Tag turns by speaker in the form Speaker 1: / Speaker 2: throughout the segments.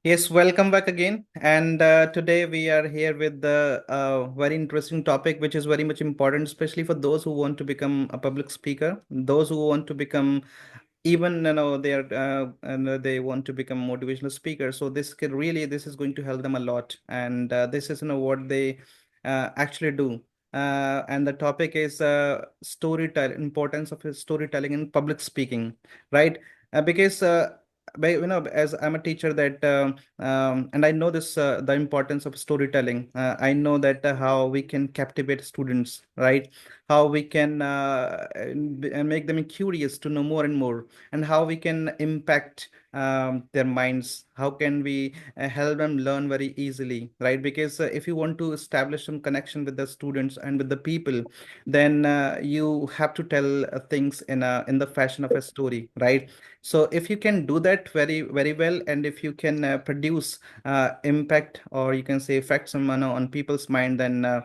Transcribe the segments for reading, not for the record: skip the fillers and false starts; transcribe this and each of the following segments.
Speaker 1: Yes, welcome back again. And today we are here with the very interesting topic, which is very much important, especially for those who want to become a public speaker, those who want to become even they want to become motivational speakers. So this is going to help them a lot, and this is what they actually do. And the topic is storytelling, importance of storytelling in public speaking, right? Because as I'm a teacher that and I know this the importance of storytelling. I know that how we can captivate students, right? How we can make them curious to know more and more, and how we can impact their minds. How can we help them learn very easily, right? Because if you want to establish some connection with the students and with the people, then you have to tell things in the fashion of a story, right? So if you can do that very very well, and if you can produce impact, or you can say effects on people's mind, then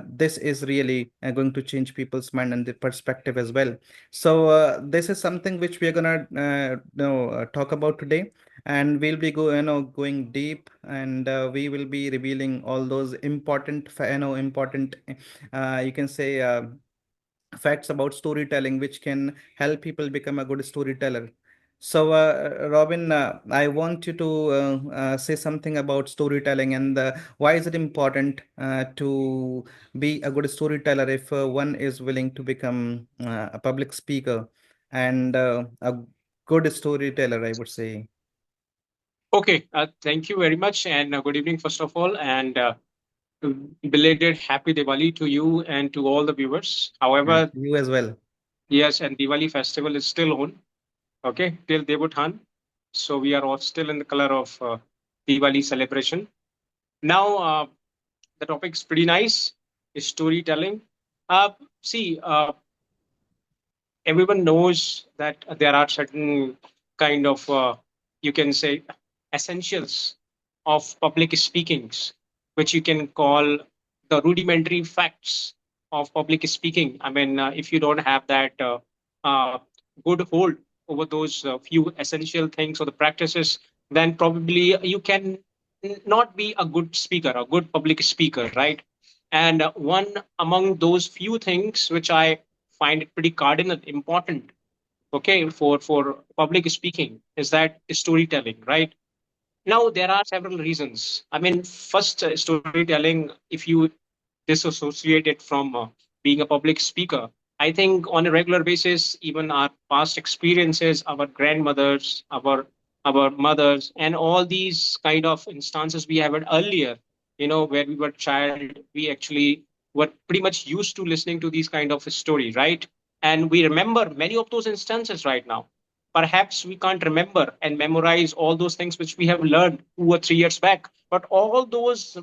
Speaker 1: this is really going to change people's mind and their perspective as well. So this is something which we are gonna talk about today, and we'll be going deep, and we will be revealing all those important you can say facts about storytelling, which can help people become a good storyteller. So, Robin, I want you to say something about storytelling, and why is it important to be a good storyteller if one is willing to become a public speaker and a good storyteller, I would say.
Speaker 2: Okay, thank you very much, and good evening, first of all, and belated happy Diwali to you and to all the viewers.
Speaker 1: And
Speaker 2: However,
Speaker 1: you as well.
Speaker 2: yes, and Diwali festival is still on, okay, till Devuthan. So we are all still in the color of Diwali celebration. Now, the topic's pretty nice, is storytelling. Uh, see, everyone knows that there are certain kind of you can say essentials of public speakings which you can call the rudimentary facts of public speaking. I mean, if you don't have that uh, good hold over those few essential things or the practices, then probably you can not be a good speaker, a good public speaker, right? And one among those few things which I find it pretty cardinal important, okay, for public speaking, is that storytelling, right? Now there are several reasons. I mean, first, storytelling, if you disassociate it from being a public speaker, I think on a regular basis, even our past experiences, our grandmothers, our mothers, and all these kind of instances we have had earlier, where we were child, we actually were pretty much used to listening to these kind of story, right? And we remember many of those instances right now. Perhaps we can't remember and memorize all those things which we have learned 2 or 3 years back, but all those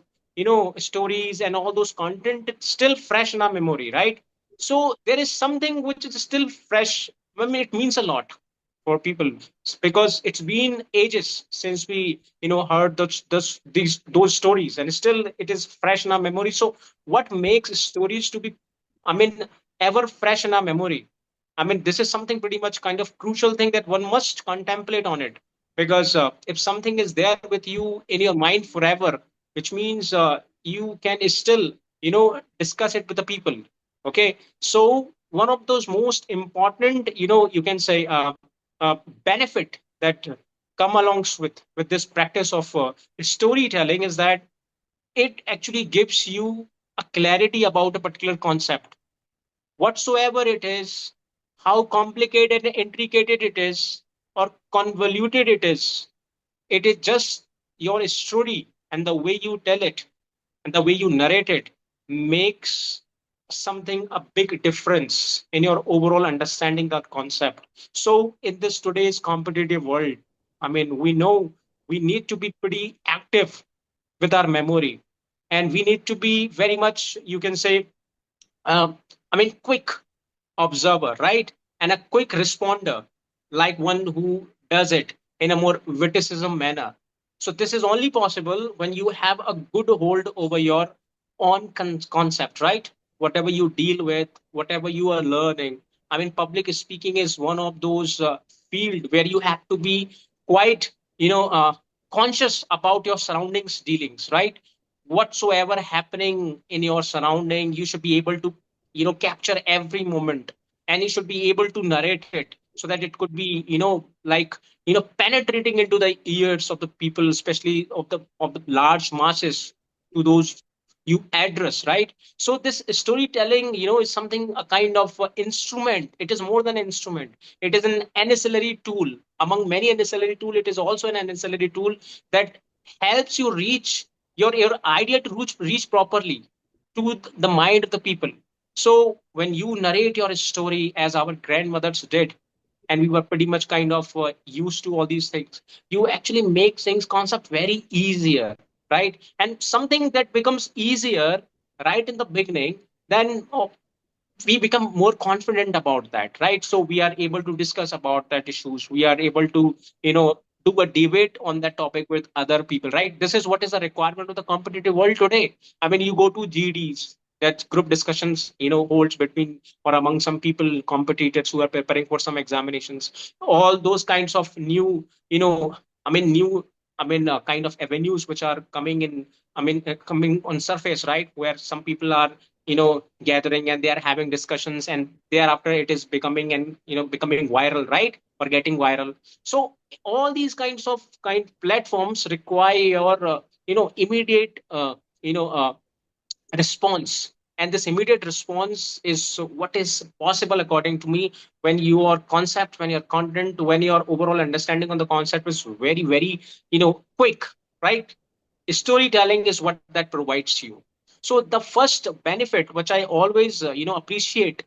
Speaker 2: stories and all those content, it's still fresh in our memory, right? So there is something which is still fresh. I mean, it means a lot for people because it's been ages since we heard those stories, and still it is fresh in our memory. So what makes stories to be, I mean, ever fresh in our memory? I mean, this is something pretty much kind of crucial thing that one must contemplate on it, because if something is there with you in your mind forever, which means you can still discuss it with the people. Okay, so one of those most important, you can say, benefit that come along with this practice of storytelling is that it actually gives you a clarity about a particular concept, whatsoever it is, how complicated and intricate it is, or convoluted it is. It is just your story, and the way you tell it and the way you narrate it makes something a big difference in your overall understanding that concept. So in this today's competitive world, I mean, we know we need to be pretty active with our memory, and we need to be very much, you can say, I mean, quick observer, right? And a quick responder, like one who does it in a more witticism manner. So this is only possible when you have a good hold over your own concept, right? Whatever you deal with, whatever you are learning. I mean, public speaking is one of those field where you have to be quite, conscious about your surroundings dealings, right? Whatsoever happening in your surrounding, you should be able to, capture every moment, and you should be able to narrate it so that it could be, like, penetrating into the ears of the people, especially of the large masses, to those you address, right? So this storytelling, is something, a kind of instrument. It is more than an instrument. It is an ancillary tool. Among many ancillary tool, it is also an ancillary tool that helps you reach your idea to reach properly to the mind of the people. So when you narrate your story as our grandmothers did, and we were pretty much kind of used to all these things, you actually make things concept very easier, right? And something that becomes easier right in the beginning, then we become more confident about that, right? So we are able to discuss about that issues, we are able to, do a debate on that topic with other people, right? This is what is a requirement of the competitive world today. I mean, you go to GDs, that group discussions, holds between or among some people, competitors who are preparing for some examinations, all those kinds of new, new, kind of avenues which are coming in, coming on surface, right? Where some people are, gathering, and they are having discussions, and thereafter it is becoming, and becoming viral, right? Or getting viral. So all these kinds of platforms require your, immediate, you know uh, response. And this immediate response is what is possible, according to me, when your concept, when your content, when your overall understanding on the concept is very, very, quick, right? Storytelling is what that provides you. So the first benefit, which I always, appreciate,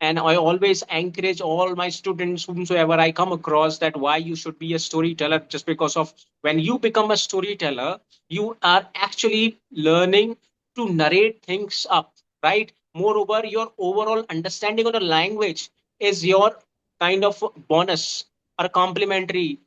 Speaker 2: and I always encourage all my students, whomsoever I come across, that why you should be a storyteller, just because of, when you become a storyteller, you are actually learning to narrate things up, right? Moreover, your overall understanding of the language is your kind of bonus or complimentary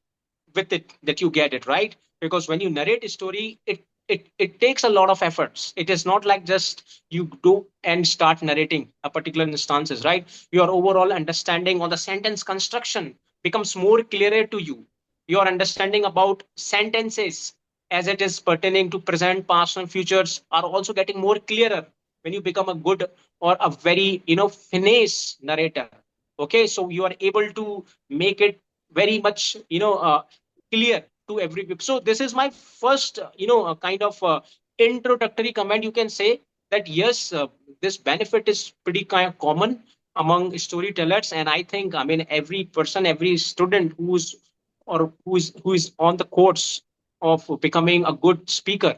Speaker 2: with it, that you get it right. Because when you narrate a story, it takes a lot of efforts. It is not like just you do and start narrating a particular instances, right? Your overall understanding on the sentence construction becomes more clearer to you. Your understanding about sentences, as it is pertaining to present, past, and futures, are also getting more clearer when you become a good or a very, finesse narrator. Okay, so you are able to make it very much, clear to every people. So this is my first, kind of introductory comment, you can say, that yes, this benefit is pretty kind of common among storytellers. And I think, I mean, every person, every student who is on the course of becoming a good speaker,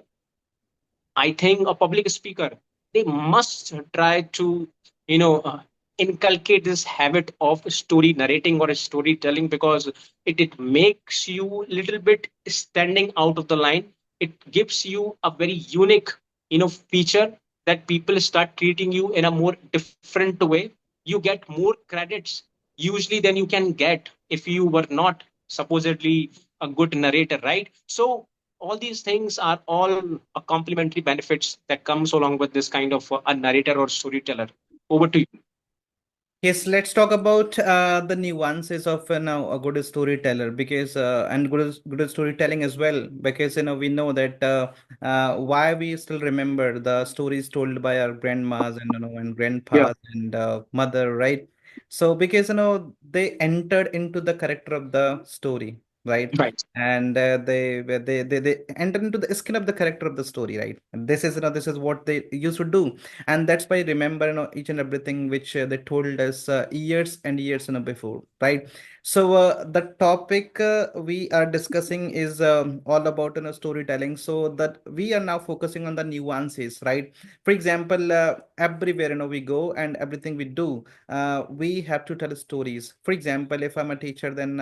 Speaker 2: I think a public speaker, they must try to, you know, uh, inculcate this habit of story narrating or storytelling, because it makes you a little bit standing out of the line. It gives you a very unique, feature, that people start treating you in a more different way. You get more credits usually than you can get if you were not supposedly a good narrator, right? So all these things are all complementary benefits that comes along with this kind of a narrator or storyteller. Over to you.
Speaker 1: Yes, let's talk about the nuances of now a good storyteller, because and good storytelling as well, because we know that why we still remember the stories told by our grandmas and and
Speaker 2: Yeah.
Speaker 1: grandpas and mother, right? So because they entered into the character of the story, right?
Speaker 2: Right.
Speaker 1: And they enter into the skin of the character of the story, right? And this is this is what they used to do, and that's why remember each and everything which they told us years and years before, right? So the topic we are discussing is all about storytelling, so that we are now focusing on the nuances, right? For example, everywhere we go and everything we do, we have to tell stories. For example, if I'm a teacher, then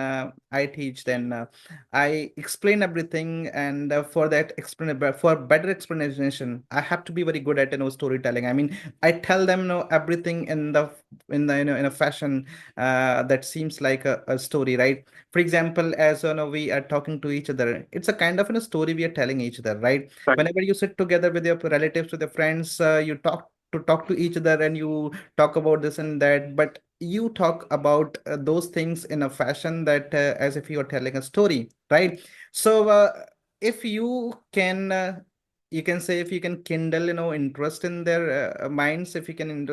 Speaker 1: I teach, then I explain everything, and for that explain for better explanation, I have to be very good at storytelling. I mean, I tell them everything in the in a fashion that seems like a story, right? For example, as we are talking to each other, it's a kind of story we are telling each other, right?
Speaker 2: Right.
Speaker 1: Whenever you sit together with your relatives, with your friends, you talk to each other, and you talk about this and that, but you talk about those things in a fashion that as if you are telling a story, right? So if you can say, if you can kindle, interest in their minds, if you can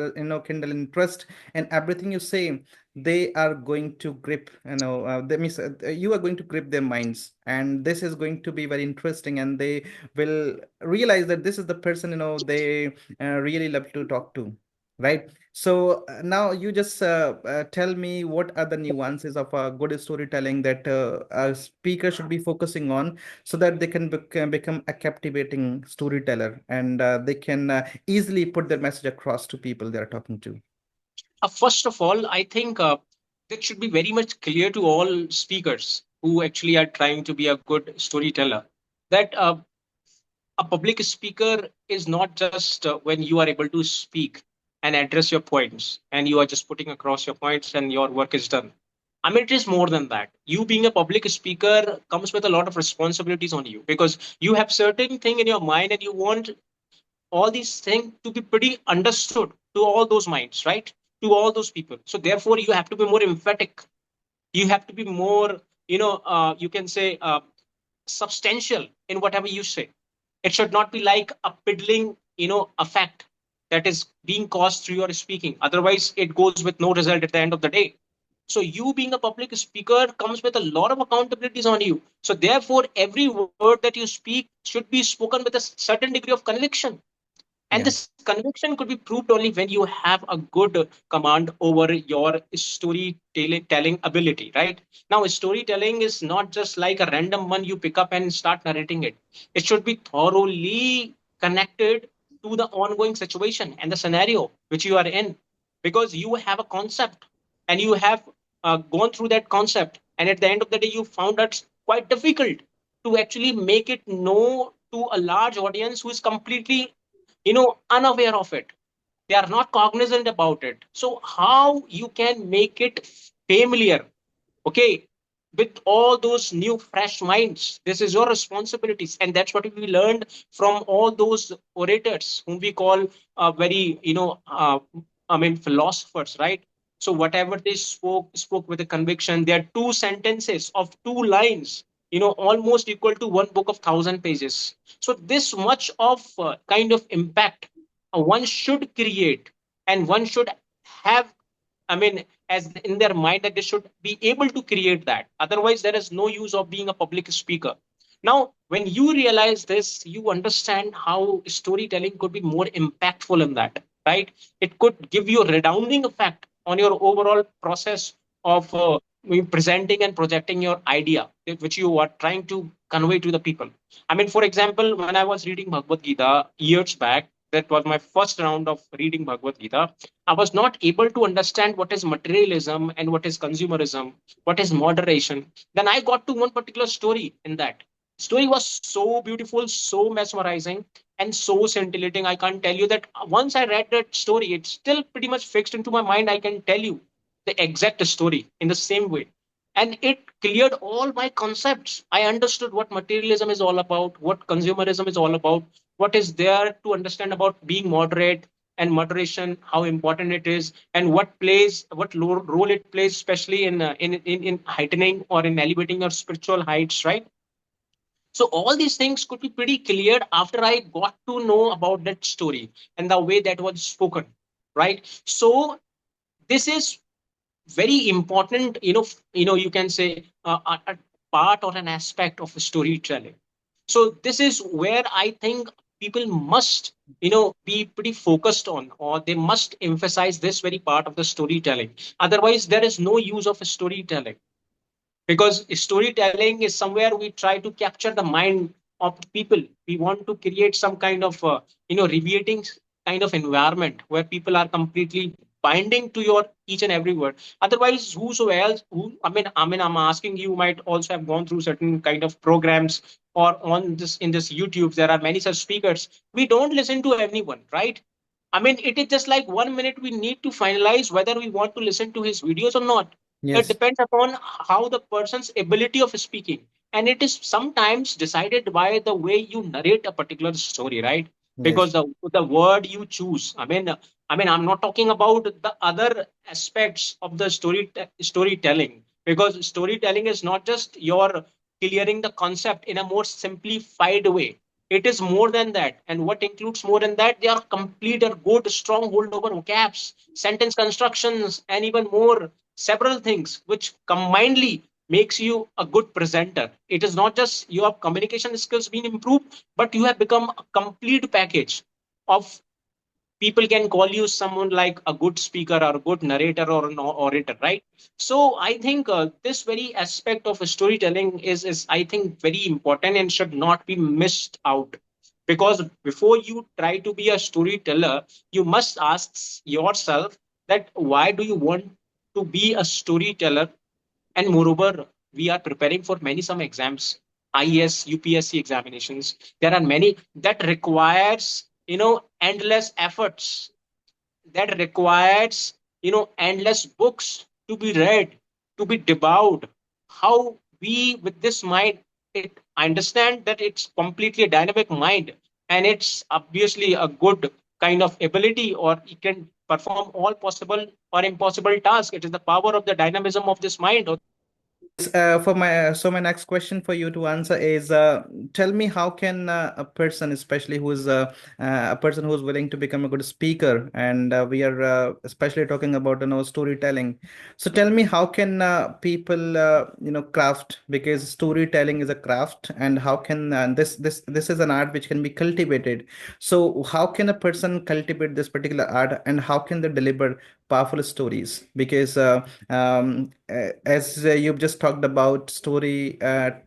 Speaker 1: kindle interest and everything you say, they are going to grip, that means you are going to grip their minds, and this is going to be very interesting, and they will realize that this is the person they really love to talk to, right? So now you just tell me, what are the nuances of a good storytelling that a speaker should be focusing on, so that they can become a captivating storyteller, and they can easily put their message across to people they're talking to.
Speaker 2: First of all, I think that should be very much clear to all speakers who actually are trying to be a good storyteller, that a public speaker is not just when you are able to speak and address your points and you are just putting across your points and your work is done. I mean, it is more than that. You being a public speaker comes with a lot of responsibilities on you, because you have certain thing in your mind and you want all these things to be pretty understood to all those minds, right? To all those people. So therefore, you have to be more emphatic. You have to be more, you can say, substantial in whatever you say. It should not be like a piddling, effect that is being caused through your speaking. Otherwise, it goes with no result at the end of the day. So you being a public speaker comes with a lot of accountabilities on you. So therefore, every word that you speak should be spoken with a certain degree of conviction, and
Speaker 1: Yeah.
Speaker 2: this conviction could be proved only when you have a good command over your storytelling ability, right? Now, storytelling is not just like a random one you pick up and start narrating it. It should be thoroughly connected to the ongoing situation and the scenario which you are in, because you have a concept and you have gone through that concept. And at the end of the day, you found that quite difficult to actually make it know to a large audience who is completely unaware of it. They are not cognizant about it. So how you can make it familiar, okay, with all those new fresh minds? This is your responsibilities, and that's what we learned from all those orators whom we call very I mean philosophers, right? So whatever they spoke with a conviction. Their two sentences of two lines, almost equal to one book of 1,000 pages. So this much of kind of impact one should create, and one should have, I mean, as in their mind, that they should be able to create that. Otherwise, there is no use of being a public speaker. Now, when you realize this, you understand how storytelling could be more impactful in that, right? It could give you a redounding effect on your overall process of presenting and projecting your idea, which you are trying to convey to the people. I mean, for example, when I was reading Bhagavad Gita years back, that was my first round of reading Bhagavad Gita. I was not able to understand what is materialism and what is consumerism, what is moderation. Then I got to one particular story in that. Story was so beautiful, so mesmerizing, and so scintillating. I can't tell you that once I read that story, it's still pretty much fixed into my mind. I can tell you the exact story in the same way. And it cleared all my concepts. I understood what materialism is all about, what consumerism is all about, what is there to understand about being moderate and moderation, how important it is, and what role it plays, especially in heightening or in elevating your spiritual heights, right? So all these things could be pretty cleared after I got to know about that story and the way that was spoken, right? So this is very important, you can say a part or an aspect of storytelling. So this is where I think people must be pretty focused on, or they must emphasize this very part of the storytelling. Otherwise, there is no use of storytelling, because storytelling is somewhere we try to capture the mind of people. We want to create some kind of riveting kind of environment where people are completely binding to your each and every word. Otherwise, whoso else who I mean I'm asking, you might also have gone through certain kind of programs, or on this in this YouTube there are many such speakers. We don't listen to anyone, right? I mean, it is just like 1 minute we need to finalize whether we want to listen to his videos or not. It
Speaker 1: Yes.
Speaker 2: depends upon how the person's ability of speaking. And it is sometimes decided by the way you narrate a particular story, right? Because
Speaker 1: Yes.
Speaker 2: the word you choose. I mean, I'm not talking about the other aspects of the storytelling, because storytelling is not just your clearing the concept in a more simplified way. It is more than that. And what includes more than that? They are complete or good stronghold over vocabs, sentence constructions, and even more several things which combinedly makes you a good presenter. It is not just your communication skills being improved, but you have become a complete package of people can call you someone like a good speaker or a good narrator or an orator, right? So I think this very aspect of storytelling is I think very important and should not be missed out, because before you try to be a storyteller, you must ask yourself that why do you want to be a storyteller. And moreover, we are preparing for many some exams, IES, UPSC examinations. There are many that requires, endless efforts, that requires, endless books to be read, to be devoured. How we with this mind, it I understand that it's completely a dynamic mind, and it's obviously a good kind of ability, or it can perform all possible or impossible tasks. It is the power of the dynamism of this mind.
Speaker 1: Yes, for my next question for you to answer is, tell me how can a person, especially who is a person who is willing to become a good speaker, and we are especially talking about storytelling. So tell me how can people craft, because storytelling is a craft, and how can this is an art which can be cultivated. So how can a person cultivate this particular art, and how can they deliver powerful stories? Because as you've just talked about story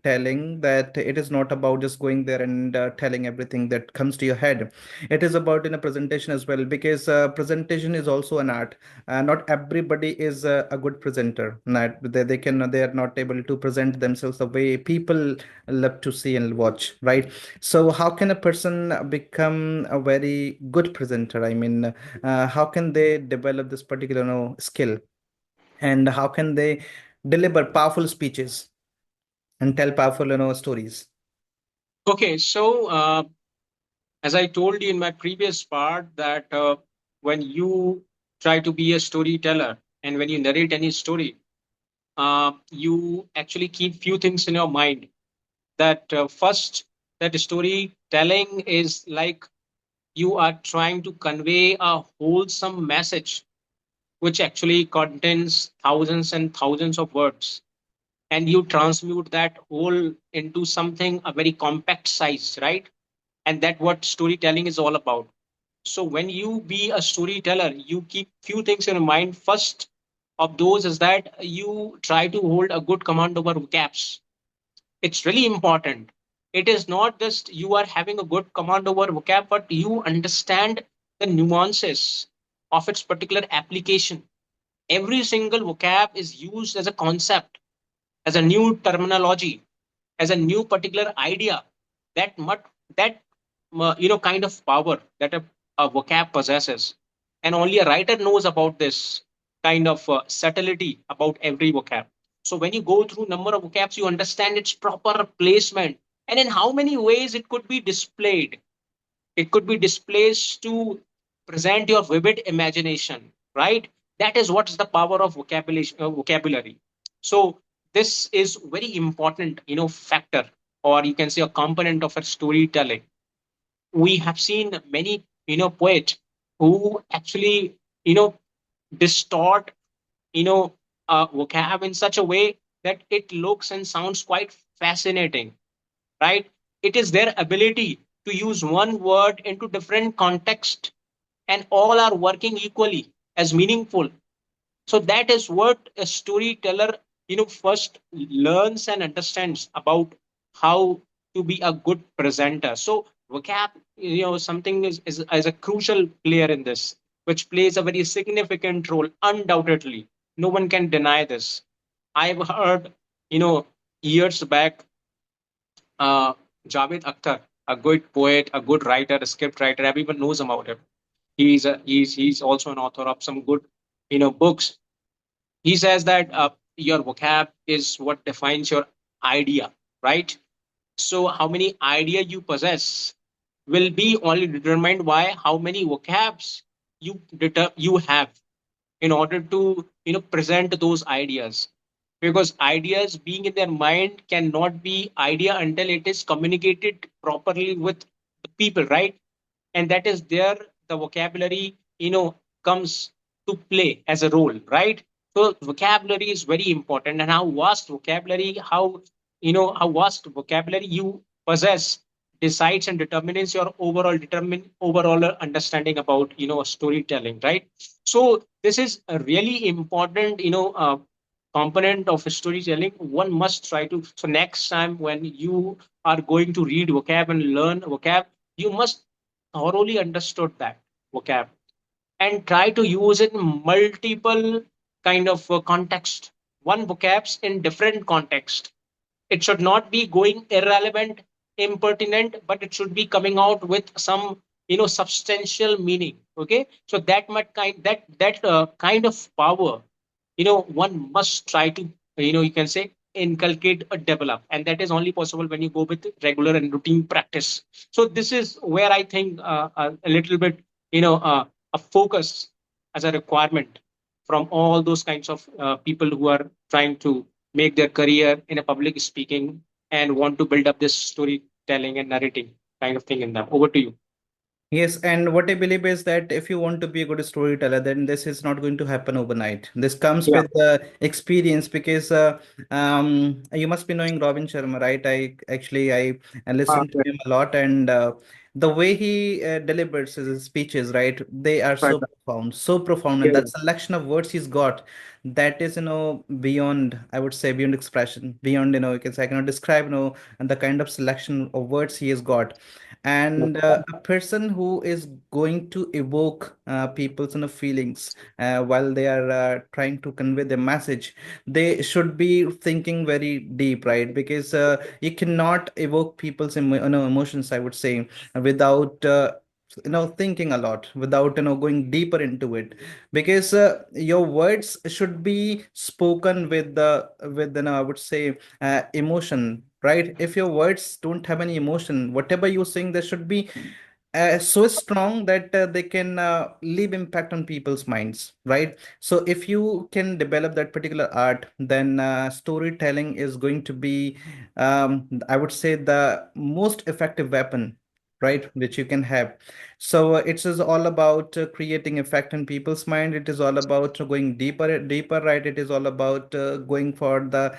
Speaker 1: telling, that it is not about just going there and telling everything that comes to your head. It is about in a presentation as well, because presentation is also an art. Not everybody is a good presenter. Not they are not able to present themselves the way people love to see and watch, right? So how can a person become a very good presenter? I mean, how can they develop this particular skill, and how can they deliver powerful speeches and tell powerful stories?
Speaker 2: Okay, so as I told you in my previous part, that when you try to be a storyteller and when you narrate any story, you actually keep few things in your mind. That first, that storytelling is like you are trying to convey a wholesome message which actually contains thousands and thousands of words, and you transmute that whole into something a very compact size, right? And that what storytelling is all about. So when you be a storyteller, you keep few things in mind. First of those is that you try to hold a good command over vocabs. It's really important. It is not just you are having a good command over vocab, but you understand the nuances of its particular application. Every single vocab is used as a concept, as a new terminology, as a new particular idea. That kind of power that a vocab possesses, and only a writer knows about this kind of subtlety about every vocab. So when you go through number of vocabs, you understand its proper placement and in how many ways it could be displayed. It could be displaced to present your vivid imagination, right? That is what's the power of vocabulary. So this is very important, factor, or you can say a component of a storytelling. We have seen many, poets who actually, you know, distort, vocab in such a way that it looks and sounds quite fascinating, right? It is their ability to use one word into different context, and all are working equally as meaningful. So that is what a storyteller, first learns and understands about how to be a good presenter. So vocab, something is a crucial player in this, which plays a very significant role, undoubtedly. No one can deny this. I've heard, you know, years back, uh, Javed Akhtar, a good poet, a good writer, a script writer. Everyone knows about him. He's also an author of some good, books. He says that your vocab is what defines your idea, right? So how many idea you possess will be only determined by how many vocabs you have in order to present those ideas. because ideas being in their mind cannot be idea until it is communicated properly with the people, right? And that is there the vocabulary comes to play as a role, right? So vocabulary is very important, and how vast vocabulary, how vast vocabulary you possess decides and determines your overall understanding about storytelling, right? So this is a really important component of storytelling. One must try to, so next time when you are going to read vocab and learn vocab, you must thoroughly understood that vocab and try to use it in multiple kind of context, one vocabs in different context. It should not be going irrelevant, impertinent, but it should be coming out with some substantial meaning. Okay, so that kind of power, one must try to you can say inculcate or develop, and that is only possible when you go with regular and routine practice. So this is where I think a little bit a focus as a requirement from all those kinds of people who are trying to make their career in a public speaking and want to build up this storytelling and narrating kind of thing in them. Over to you.
Speaker 1: Yes, and what I believe is that if you want to be a good storyteller, then this is not going to happen overnight. This comes
Speaker 2: Yeah.
Speaker 1: with experience because you must be knowing Robin Sharma, right? I listened to
Speaker 2: Right,
Speaker 1: him a lot, and the way he delivers his speeches, right? They are
Speaker 2: right,
Speaker 1: so profound, and
Speaker 2: yeah,
Speaker 1: that selection of words he's got, that is, beyond, I would say, beyond expression, beyond, you can say, I cannot describe, and the kind of selection of words he has got, and a person who is going to evoke people's feelings while they are trying to convey the message, they should be thinking very deep, right? Because you cannot evoke people's emotions, I would say, without thinking a lot, without going deeper into it, because your words should be spoken with the with I would say emotion, right? If your words don't have any emotion, whatever you're saying, there should be so strong that they can leave impact on people's minds, right? So if you can develop that particular art, then storytelling is going to be, I would say, the most effective weapon, right, which you can have. So it is all about creating effect in people's mind. It is all about going deeper, right? It is all about going for the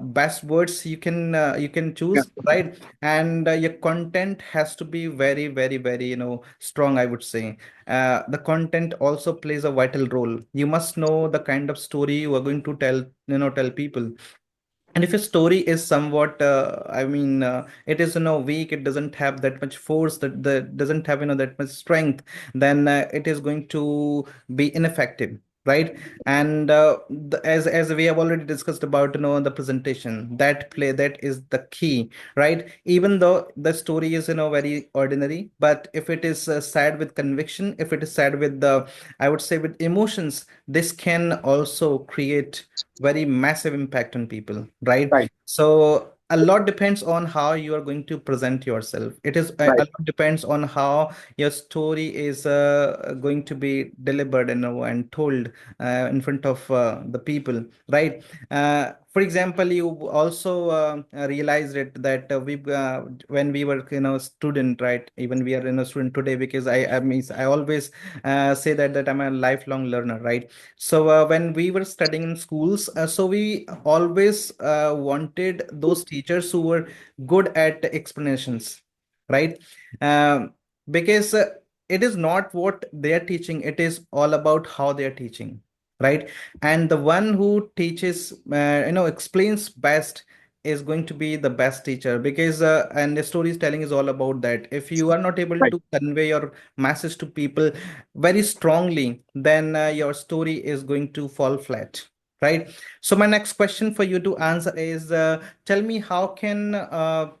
Speaker 1: best words you can
Speaker 2: yeah,
Speaker 1: choose, right? And your content has to be very, very, very strong, I would say. The content also plays a vital role. You must know the kind of story you are going to tell people. And if a story is somewhat it is weak, it doesn't have that much force, that doesn't have that much strength, then it is going to be ineffective, right? And as we have already discussed about the presentation, that is the key, right? Even though the story is very ordinary, but if it is sad with conviction, if it is sad with the, I would say, with emotions, this can also create very massive impact on people, right?
Speaker 2: right,
Speaker 1: So a lot depends on how you are going to present yourself. It is a
Speaker 2: right,
Speaker 1: lot depends on how your story is going to be delivered and told in front of the people, right? For example, you also realized it that we when we were student, right? Even we are student today, because I mean I always say that I'm a lifelong learner, right? So when we were studying in schools, so we always wanted those teachers who were good at explanations, right? Um, because it is not what they are teaching, it is all about how they are teaching, right? And the one who teaches, explains best is going to be the best teacher, because and the storytelling is all about that. If you are not able
Speaker 2: right,
Speaker 1: to convey your message to people very strongly, then your story is going to fall flat, right? So my next question for you to answer is, tell me, how can a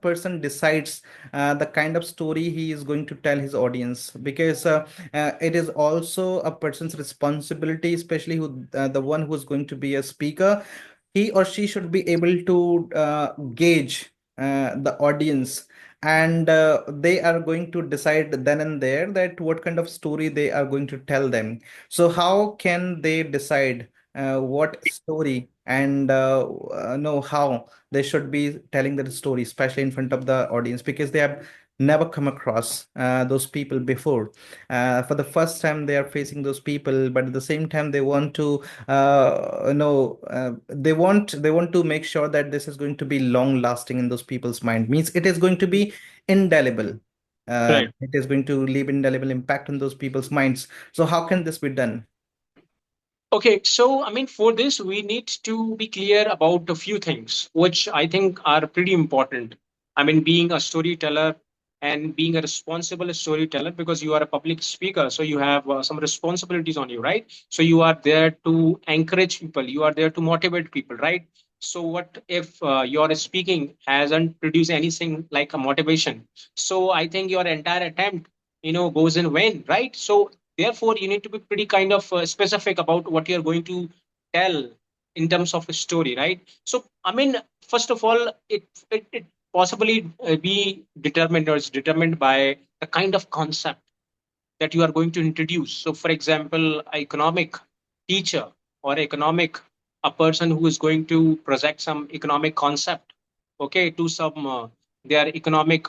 Speaker 1: person decides the kind of story he is going to tell his audience? Because it is also a person's responsibility, especially the one who is going to be a speaker. He or she should be able to gauge the audience, and they are going to decide then and there that what kind of story they are going to tell them. So how can they decide what story and know how they should be telling their story, especially in front of the audience, because they have never come across those people before. For the first time, they are facing those people, but at the same time, they want to they want to make sure that this is going to be long lasting in those people's mind. Means it is going to be indelible.
Speaker 2: Right.
Speaker 1: It is going to leave indelible impact on those people's minds. So how can this be done?
Speaker 2: Okay, so I mean, for this, we need to be clear about a few things, which I think are pretty important. I mean, being a storyteller and being a responsible storyteller, because you are a public speaker, so you have some responsibilities on you, right? So you are there to encourage people, you are there to motivate people, right? So what if your speaking hasn't produced anything like a motivation? So I think your entire attempt, goes in vain, right? So therefore, you need to be pretty kind of specific about what you're going to tell in terms of a story, right? So, I mean, first of all, it possibly be determined or is determined by the kind of concept that you are going to introduce. So, for example, economic teacher or economic a person who is going to project some economic concept, okay, to some their economic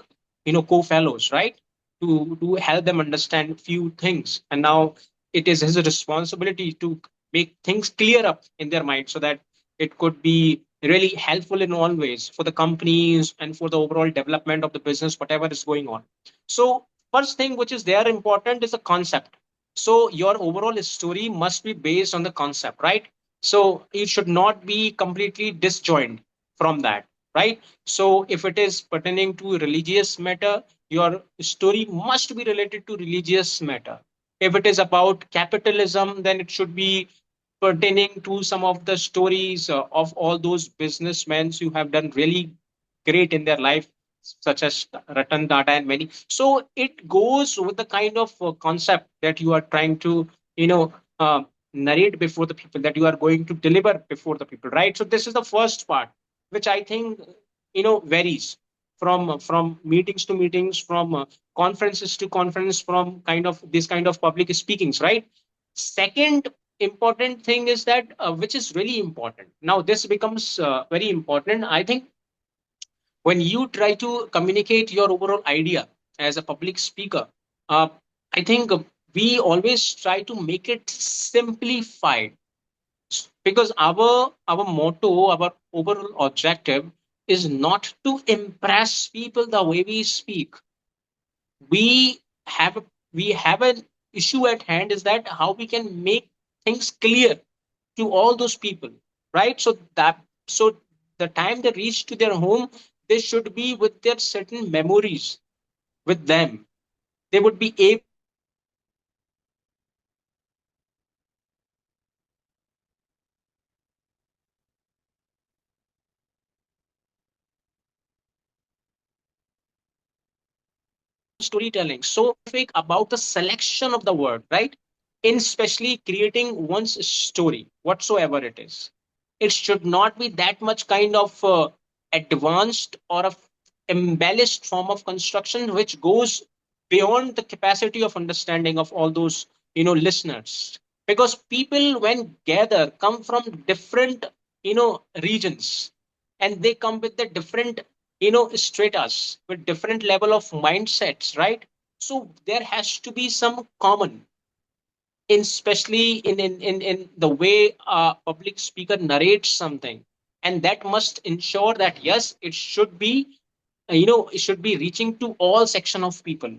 Speaker 2: co-fellows, right, to help them understand few things. And now it is his responsibility to make things clear up in their mind so that it could be really helpful in all ways for the companies and for the overall development of the business, whatever is going on. So first thing which is there important is the concept. So your overall story must be based on the concept, right? So it should not be completely disjoined from that, right? So if it is pertaining to religious matter, your story must be related to religious matter. If it is about capitalism, then it should be pertaining to some of the stories of all those businessmen who have done really great in their life, such as Ratan Tata and many. So it goes with the kind of concept that you are trying to, you know, uh, narrate before the people, that you are going to deliver before the people, right? So this is the first part, which I think varies from meetings to meetings, from conferences to conference, from kind of this kind of public speakings, right? Second important thing is that which is really important. Now this becomes very important, I think, when you try to communicate your overall idea as a public speaker. uh, I think we always try to make it simplified, because our motto, our overall objective is not to impress people the way we speak. We have a, we have an issue at hand, is that how we can make things clear to all those people, right? So the time they reach to their home, they should be with their certain memories with them. They would be able to understand the concept very clearly. So therefore, the overall storytelling so specific about the selection of the word, right? In especially creating one's story, whatsoever it is. It should not be that much kind of advanced or a embellished form of construction which goes beyond the capacity of understanding of all those listeners, because people when gather come from different regions, and they come with the different stratas, with different level of mindsets, right? So there has to be some common, in especially in the way a public speaker narrates something, and that must ensure that yes, it should be it should be reaching to all section of people.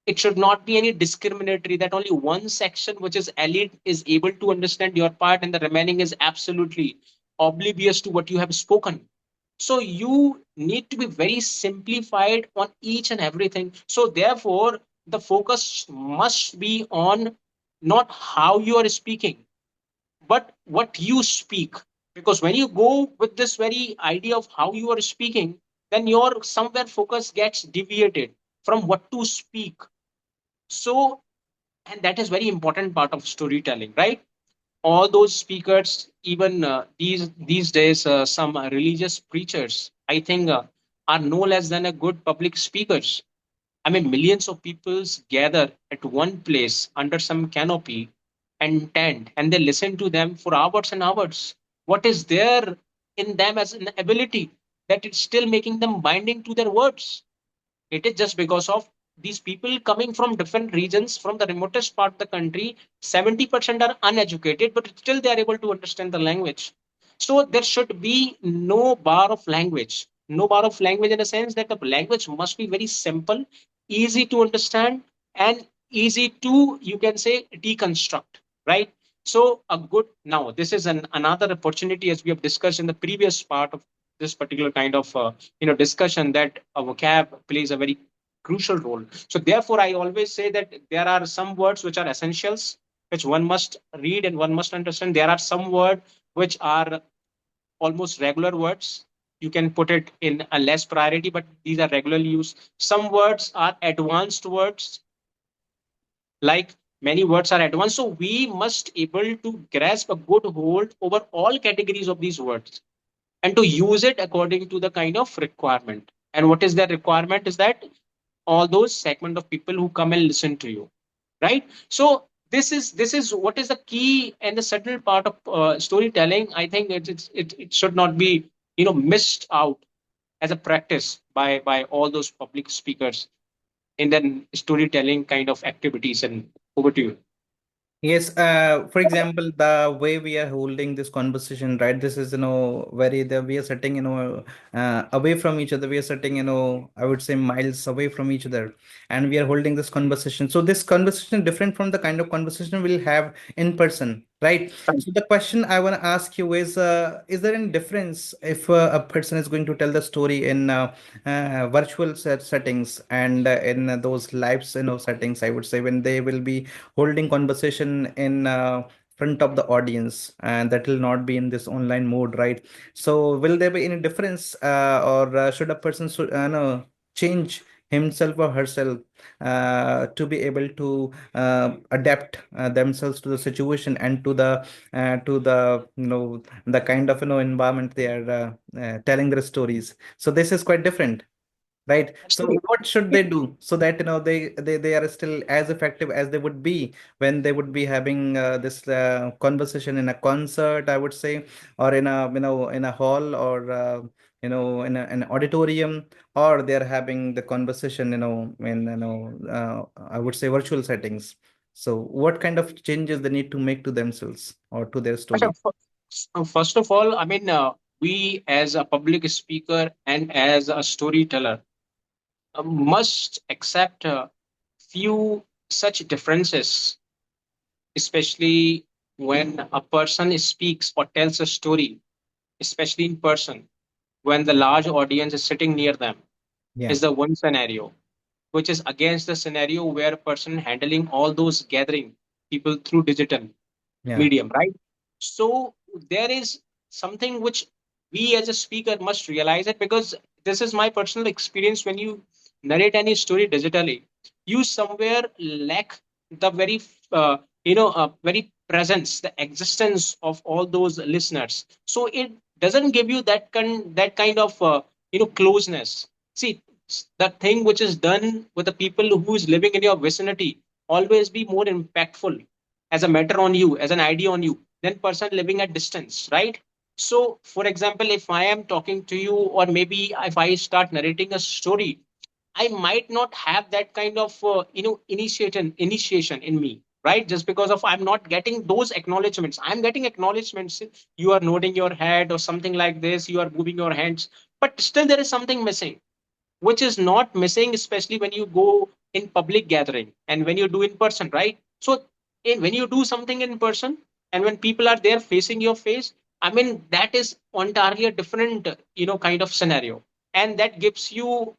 Speaker 2: It should not be any discriminatory, that only one section which is elite is able to understand your part and the remaining is absolutely oblivious to what you have spoken. So you need to be very simplified on each and everything. So therefore, the focus must be on not how you are speaking, but what you speak. Because when you go with this very idea of how you are speaking, then your somewhere focus gets deviated from what to speak. So, and that is very important part of storytelling, right? All those speakers, even these days, some religious preachers, I think, are no less than a good public speakers. I mean, millions of peoples gather at one place under some canopy and tent, and they listen to them for hours and hours. what is there in them as an ability that it's still making them binding to their words. It is just because of these people coming from different regions, from the remotest part of the country. 70% are uneducated, but still they are able to understand the language. So there should be no bar of language. No bar of language in the sense that the language must be very simple, easy to understand, and easy to, you can say, deconstruct, right? So a good, now this is another opportunity, as we have discussed in the previous part of this particular kind of discussion, that a vocab plays a very crucial role. So therefore I always say that there are some words which are essentials, which one must read and one must understand. There are some words which are almost regular words. You can put it in a less priority, but these are regularly used. Some words are advanced words, like many words are advanced. So we must able to grasp a good hold over all categories of these words and to use it according to the kind of requirement. And what is the requirement is that all those segment of people who come and listen to you, right? So this is what is the key and the subtle part of storytelling. I think it should not be missed out as a practice by all those public speakers in their storytelling kind of activities. And over to you.
Speaker 1: Yes, for example, the way we are holding this conversation, right? This is, we are sitting, away from each other. We are sitting, I would say miles away from each other, and we are holding this conversation. So this conversation different from the kind of conversation we'll have in person, right? So the question I want to ask you is there any difference if a person is going to tell the story in virtual settings and in those live, settings, I would say, when they will be holding conversation in front of the audience, and that will not be in this online mode, right? So will there be any difference, or should a person no, change himself or herself to be able to adapt themselves to the situation and to the the kind of environment they are telling their stories? So this is quite different. Right. So
Speaker 2: Absolutely.
Speaker 1: what should they do so that they are still as effective as they would be when they would be having this conversation in a concert, I would say, or in a in a hall, or in an auditorium, or they're having the conversation in I would say virtual settings. So what kind of changes they need to make to themselves or to their
Speaker 2: Asha,
Speaker 1: story?
Speaker 2: first of all, I mean, we as a public speaker and as a storyteller must accept few such differences, especially when a person speaks or tells a story, especially in person, when the large audience is sitting near them,
Speaker 1: Yeah,
Speaker 2: is the one scenario, which is against the scenario where a person handling all those gathering people through digital
Speaker 1: yeah,
Speaker 2: medium, right? So there is something which we as a speaker must realize it, because this is my personal experience. When you narrate any story digitally, you somewhere lack the very very presence, the existence of all those listeners. So it doesn't give you that kind of closeness. See, the thing which is done with the people who is living in your vicinity always be more impactful as a matter on you, as an idea on you, than person living at distance, right? So for example, if I am talking to you, or maybe if I start narrating a story, I might not have that kind of initiation in me, right? Just because of I'm not getting those acknowledgments. I'm getting acknowledgments. You are nodding your head or something like this. You are moving your hands, but still there is something missing, which is not missing, especially when you go in public gathering and when you do in person, right? So when you do something in person and when people are there facing your face, I mean, that is entirely a different kind of scenario, and that gives you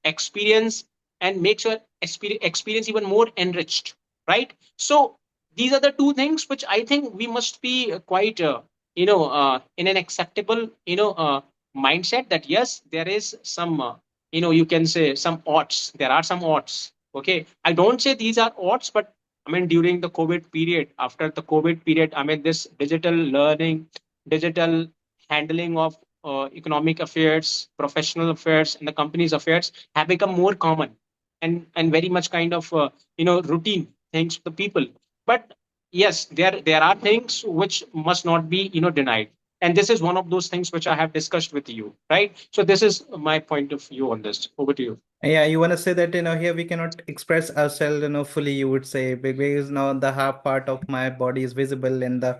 Speaker 2: experience and makes your experience even more enriched, right? So these are the two things which I think we must be quite in an acceptable mindset, that yes, there is some you can say some odds. There are some odds. Okay, I don't say these are odds, but I mean, during the COVID period, after the COVID period, I mean, this digital learning, digital handling of economic affairs, professional affairs, and the company's affairs have become more common and very much kind of routine things for the people. But yes, there are things which must not be, denied, and this is one of those things which I have discussed with you, right? So this is my point of view on this. Over to you.
Speaker 1: Yeah, you want to say that, here we cannot express ourselves, fully, you would say, because now the half part of my body is visible and the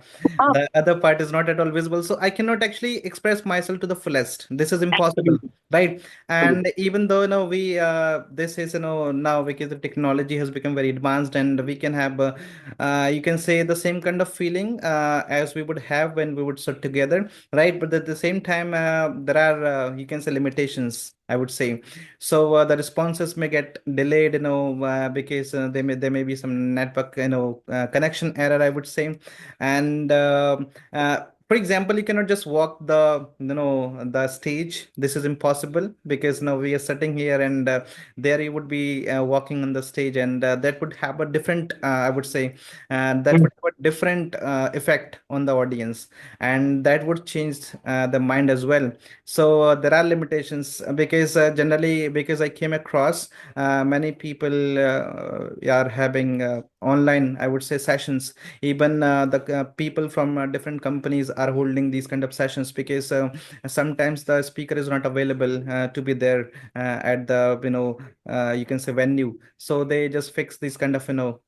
Speaker 1: other part is not at all visible. So I cannot actually express myself to the fullest. This is impossible,
Speaker 2: Absolutely.
Speaker 1: right?
Speaker 2: Absolutely.
Speaker 1: And even though, we this is, now because the technology has become very advanced and we can have you can say the same kind of feeling as we would have when we would sit together, right? But at the same time, there are you can say limitations, I would say. So the responses may get delayed, because there may be some network, connection error, I would say. And for example, you cannot just walk the stage. This is impossible because now we are sitting here, and there you would be walking on the stage, and that would have a different, I would say, that
Speaker 2: Mm.
Speaker 1: would have a different effect on the audience, and that would change the mind as well. So there are limitations, because generally, because I came across many people are having online, I would say, sessions. Even the people from different companies are holding these kind of sessions, because sometimes the speaker is not available to be there at the, you can say, venue. So they just fix these kind of,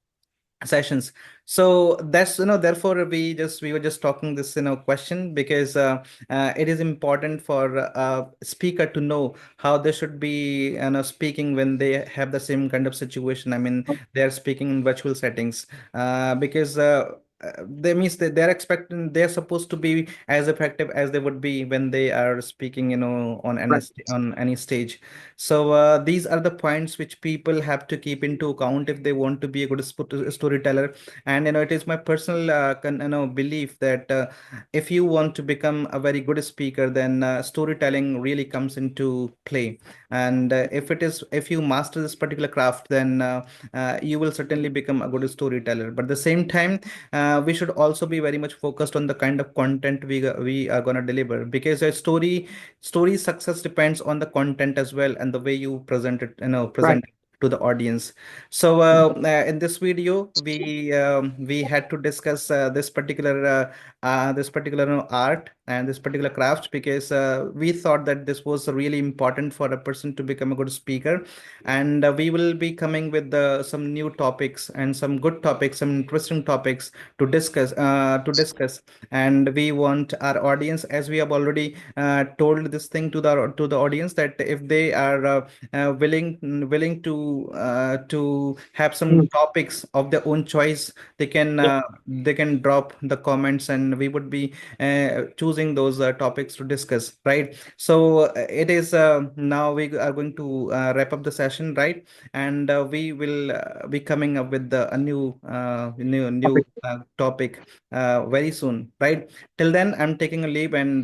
Speaker 1: sessions. So that's, therefore we were just talking this, question, because it is important for a speaker to know how they should be, speaking when they have the same kind of situation. I mean, they're speaking in virtual settings, because they means that they're supposed to be as effective as they would be when they are speaking, on
Speaker 2: Right.
Speaker 1: on any stage. So these are the points which people have to keep into account if they want to be a good storyteller. And it is my personal belief that if you want to become a very good speaker, then storytelling really comes into play. And if you master this particular craft, then you will certainly become a good storyteller. But at the same time, we should also be very much focused on the kind of content we are going to deliver, because a story success depends on the content as well, and the way you
Speaker 2: Right.
Speaker 1: present it to the audience. So in this video, we had to discuss this particular, art and this particular craft, because we thought that this was really important for a person to become a good speaker. And we will be coming with some new topics and some good topics, some interesting topics to discuss. And we want our audience, as we have already told this thing to the audience, that if they are willing to have some
Speaker 2: Mm.
Speaker 1: topics of their own choice,
Speaker 2: Yep.
Speaker 1: they can drop the comments, and we would be choosing those topics to discuss, right? So it is now we are going to wrap up the session, right? And we will be coming up with a new
Speaker 2: Okay.
Speaker 1: topic very soon, right? Till then, I'm taking a leave, and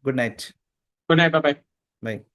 Speaker 1: good night.
Speaker 2: Good night. Bye bye.
Speaker 1: Bye.